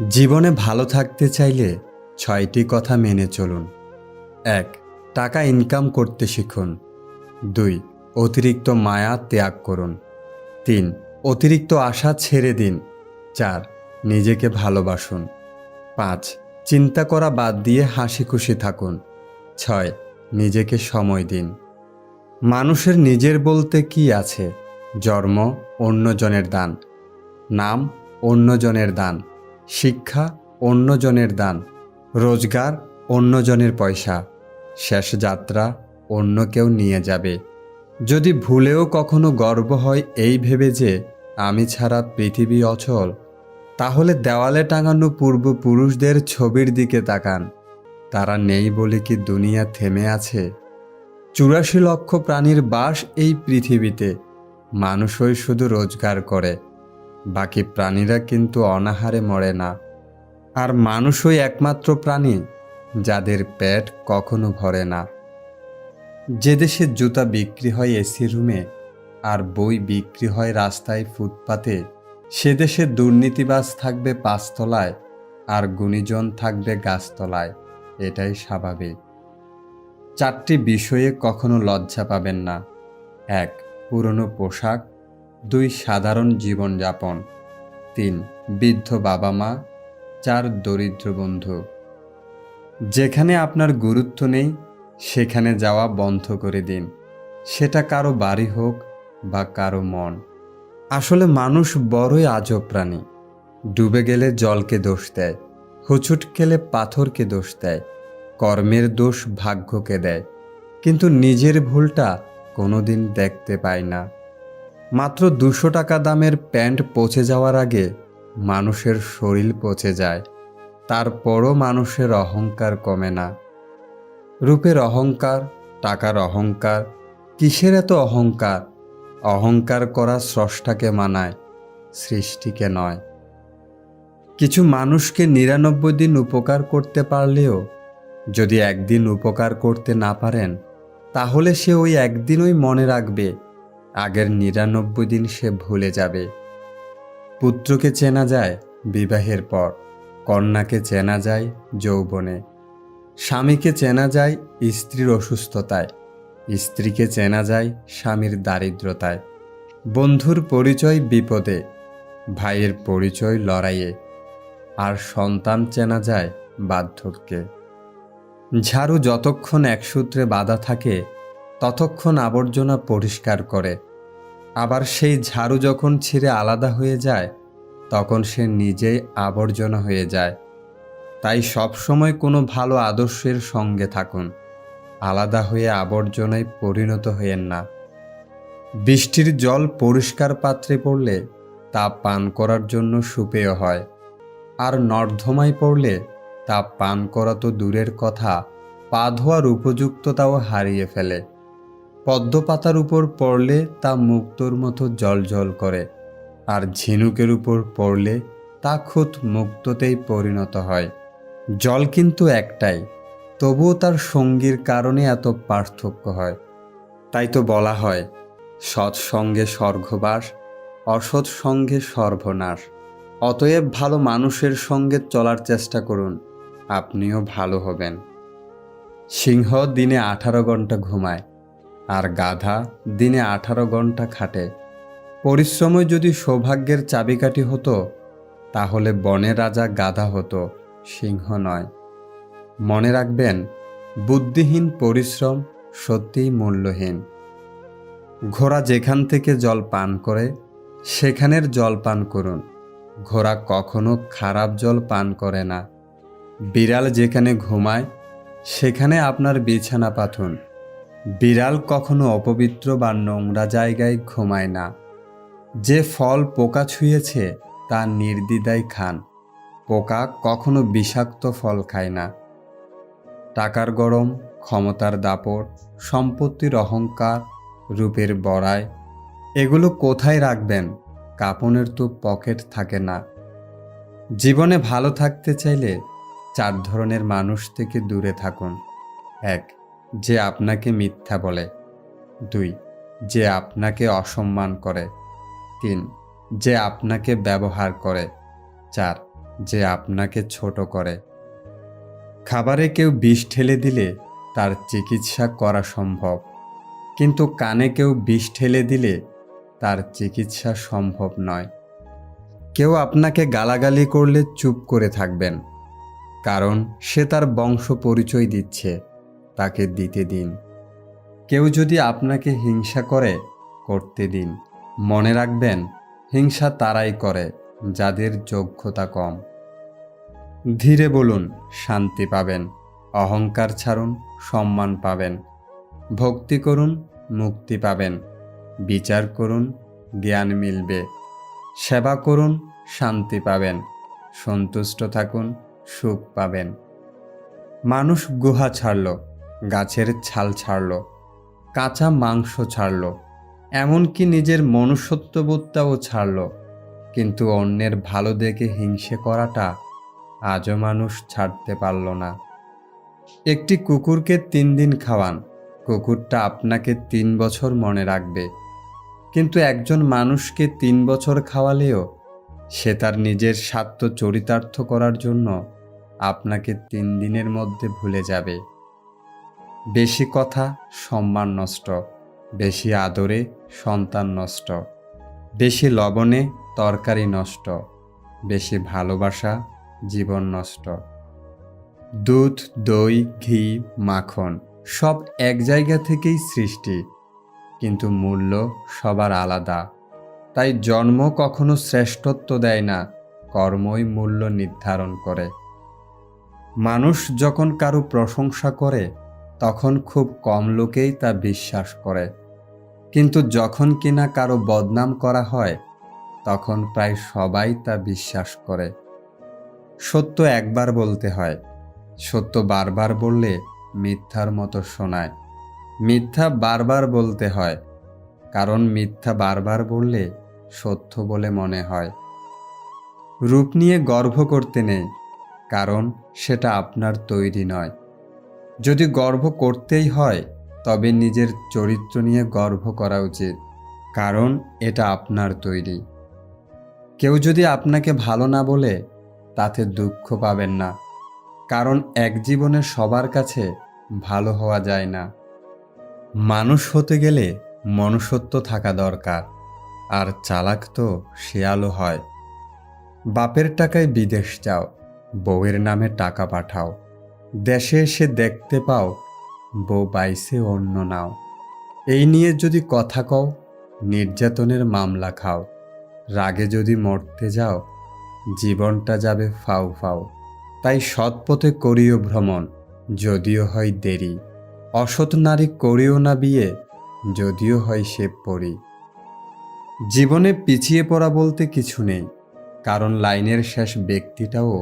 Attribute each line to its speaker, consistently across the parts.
Speaker 1: জীবনে ভালো থাকতে চাইলে ৬টি কথা মেনে চলুন। ১. টাকা ইনকাম করতে শিখুন। ২. অতিরিক্ত মায়া ত্যাগ করুন। ৩. অতিরিক্ত আশা ছেড়ে দিন। ৪. নিজেকে ভালোবাসুন। ৫. চিন্তা করা বাদ দিয়ে হাসি খুশি থাকুন। ৬. নিজেকে সময় দিন। মানুষের নিজের বলতে কি আছে? জন্ম অন্যজনের দান, নাম অন্যজনের দান, শিক্ষা অন্যজনের দান, রোজগার অন্যজনের পয়সা, শেষ যাত্রা অন্য কেউ নিয়ে যাবে। যদি ভুলেও কখনো গর্ব হয় এই ভেবে যে আমি ছাড়া পৃথিবী অচল, তাহলে দেওয়ালে টাঙানো পূর্বপুরুষদের ছবির দিকে তাকান। তারা নেই বলে কি দুনিয়া থেমে আছে? ৮৪ লক্ষ প্রাণীর বাস এই পৃথিবীতে। মানুষই শুধু রোজগার করে, বাকি প্রাণীরা কিন্তু অনাহারে মরে না। আর মানুষই একমাত্র প্রাণী যাদের পেট কখনো ভরে না। যে দেশে জুতা বিক্রি হয় এসি রুমে আর বই বিক্রি হয় রাস্তায় ফুটপাতে, সে দেশে দুর্নীতিবাজ থাকবে পাঁচতলায় আর গুণীজন থাকবে গাছতলায়। এটাই স্বাভাবিক। ৪টি বিষয়ে কখনো লজ্জা পাবেন না। ১. পুরনো পোশাক। ২. সাধারণ জীবনযাপন। ৩. বৃদ্ধ বাবা মা। ৪. দরিদ্র বন্ধু। যেখানে আপনার গুরুত্ব নেই সেখানে যাওয়া বন্ধ করে দিন, সেটা কারো বাড়ি হোক বা কারো মন। আসলে মানুষ বড়ই আজব প্রাণী। ডুবে গেলে জলকে দোষ দেয়, হোঁচট খেলে পাথরকে দোষ দেয়, কর্মের দোষ ভাগ্যকে দেয়, কিন্তু নিজের ভুলটা কোনোদিন দেখতে পায় না। মাত্র ২০০ টাকা দামের প্যান্ট পচে যাওয়ার আগে মানুষের শরীর পচে যায়, তারপরও মানুষের অহংকার কমে না। রূপের অহংকার, টাকার অহংকার, কিসের এত অহংকার? অহংকার করা স্রষ্টাকে মানায়, সৃষ্টিকে নয়। কিছু মানুষকে ৯৯ দিন উপকার করতে পারলেও যদি একদিন উপকার করতে না পারেন, তাহলে সে ওই একদিনই মনে রাখবে, আগের ৯৯ দিন সে ভুলে যাবে। পুত্রকে চেনা যায় বিবাহের পর, কন্যাকে চেনা যায় যৌবনে, স্বামীকে চেনা যায় স্ত্রীর অসুস্থতায়, স্ত্রীকে চেনা যায় স্বামীর দারিদ্রতায়, বন্ধুর পরিচয় বিপদে, ভাইয়ের পরিচয় লড়াইয়ে, আর সন্তান চেনা যায় বার্ধক্যে। ঝাড়ু যতক্ষণ এক সূত্রে বাঁধা থাকে ততক্ষণ আবর্জনা পরিষ্কার করে, আবার সেই ঝাড়ু যখন ছিঁড়ে আলাদা হয়ে যায় তখন সে নিজেই আবর্জনা হয়ে যায়। তাই সবসময় কোনো ভালো আদর্শের সঙ্গে থাকুন, আলাদা হয়ে আবর্জনায় পরিণত হয়েন না। বৃষ্টির জল পরিষ্কার পাত্রে পড়লে তা পান করার জন্য সুপেয় হয়, আর নর্দমায় পড়লে তা পান করা তো দূরের কথা, পা ধোয়ার উপযুক্ততাও হারিয়ে ফেলে। পদ্ম পাতার উপর পড়লে তা মুক্তোর মতো জ্বলজ্বল করে, আর ঝিনুকের উপর পড়লে তা খুদ মুক্তোতেই পরিণত হয়। জল কিন্তু একটাই, তবুও তার সঙ্গীর কারণে এত পার্থক্য হয়। তাই তো বলা হয়, সৎসঙ্গে স্বর্গবাস, অসৎ সঙ্গে সর্বনাশ। অতএব ভালো মানুষের সঙ্গে চলার চেষ্টা করুন, আপনিও ভালো হবেন। সিংহ দিনে ১৮ ঘন্টা ঘুমায়, আর গাধা দিনে ১৮ ঘন্টা খাটে। পরিশ্রমই যদি সৌভাগ্যের চাবিকাঠি হতো, তাহলে বনের রাজা গাধা হতো, সিংহ নয়। মনে রাখবেন, বুদ্ধিহীন পরিশ্রম সত্যিই মূল্যহীন। ঘোড়া যেখান থেকে জল পান করে সেখানের জল পান করুন, ঘোড়া কখনো খারাপ জল পান করে না। বিড়াল যেখানে ঘুমায় সেখানে আপনার বিছানা পাতুন, বিড়াল কখনো অপবিত্র বা নোংরা জায়গায় ঘুমায় না। যে ফল পোকা ছুঁয়েছে তা নির্দ্বিধায় খান, পোকা কখনো বিষাক্ত ফল খায় না। টাকার গরম, ক্ষমতার দাপট, সম্পত্তির অহংকার, রূপের বড়াই, এগুলো কোথায় রাখবেন? কাপনের তো পকেট থাকে না। জীবনে ভালো থাকতে চাইলে ৪ ধরনের মানুষ থেকে দূরে থাকুন। ১. যে আপনাকে মিথ্যা বলে। ২. যে আপনাকে অসম্মান করে। ৩. যে আপনাকে ব্যবহার করে। ৪. যে আপনাকে ছোট করে। খাবারে কেউ বিষ ঢেলে দিলে তার চিকিৎসা করা সম্ভব, কিন্তু কানে কেউ বিষ ঢেলে দিলে তার চিকিৎসা সম্ভব নয়। কেউ আপনাকে গালাগালি করলে চুপ করে থাকবেন, কারণ সে তার বংশ পরিচয় দিচ্ছে, তাকে দিতে দিন। কেউ যদি আপনাকে হিংসা করে, করতে দিন। মনে রাখবেন, হিংসা তারাই করে যাদের যোগ্যতা কম। ধীরে বলুন, শান্তি পাবেন। অহংকার ছাড়ুন, সম্মান পাবেন। ভক্তি করুন, মুক্তি পাবেন। বিচার করুন, জ্ঞান মিলবে। সেবা করুন, শান্তি পাবেন। সন্তুষ্ট থাকুন, সুখ পাবেন। মানুষ গুহা ছাড়ল, গাছের ছাল ছাড়ল, কাঁচা মাংস ছাড়ল, এমনকি নিজের মনুষ্যত্ববোধটাও ছাড়ল, কিন্তু অন্যের ভালো দেখে হিংসে করাটা আজও মানুষ ছাড়তে পারল না। একটি কুকুরকে 3 দিন খাওয়ান, কুকুরটা আপনাকে 3 বছর মনে রাখবে। কিন্তু একজন মানুষকে 3 বছর খাওয়ালেও সে তার নিজের স্বার্থ চরিতার্থ করার জন্য আপনাকে 3 দিনের মধ্যে ভুলে যাবে। বেশি কথা সম্মান নষ্ট, বেশি আদরে সন্তান নষ্ট, বেশি লবণে তরকারি নষ্ট, বেশি ভালোবাসা জীবন নষ্ট। দুধ, দই, ঘি, মাখন সব এক জায়গা থেকেই সৃষ্টি, কিন্তু মূল্য সবার আলাদা। তাই জন্ম কখনো শ্রেষ্ঠত্ব দেয় না, কর্মই মূল্য নির্ধারণ করে। মানুষ যখন কারো প্রশংসা করে তখন খুব কম লোকেই তা বিশ্বাস করে, কিন্তু যখন কিনা কারো বদনাম করা হয় তখন প্রায় সবাই তা বিশ্বাস করে। সত্য একবার বলতে হয়, সত্য বারবার বললে মিথ্যার মতো শোনায়। মিথ্যা বারবার বলতে হয়, কারণ মিথ্যা বারবার বললে সত্য বলে মনে হয়। রূপ নিয়ে গর্ব করতে নেই, কারণ সেটা আপনার তৈরি নয়। যদি গর্ব করতেই হয় তবে নিজের চরিত্র নিয়ে গর্ব করা উচিত, কারণ এটা আপনার তৈরি। কেউ যদি আপনাকে ভালো না বলে তাতে দুঃখ পাবেন না, কারণ এক জীবনে সবার কাছে ভালো হওয়া যায় না। মানুষ হতে গেলে মনুষ্যত্ব থাকা দরকার, আর চালাক তো শেয়ালও হয়। বাপের টাকায় বিদেশ যাও, বউয়ের নামে টাকা পাঠাও, দেশে এসে দেখতে পাও বউ বাইসে অন্য নাও। এই নিয়ে যদি কথা কও, নির্যাতনের মামলা খাও। রাগে যদি মরতে যাও, জীবনটা যাবে ফাউ ফাউ। তাই সৎ পথে করিও ভ্রমণ, যদিও হয় দেরি। অসৎ নারী করিও না বিয়ে, যদিও হয় সে পরী। জীবনে পিছিয়ে পড়া বলতে কিছু নেই, কারণ লাইনের শেষ ব্যক্তিটাও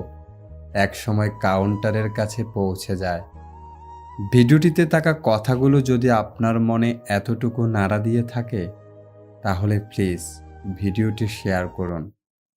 Speaker 1: একসময় কাউন্টারের কাছে পৌঁছে যায়। ভিডিওটিতে থাকা কথাগুলো যদি আপনার মনে এতটুকু নাড়া দিয়ে থাকে, তাহলে প্লিজ ভিডিওটি শেয়ার করুন।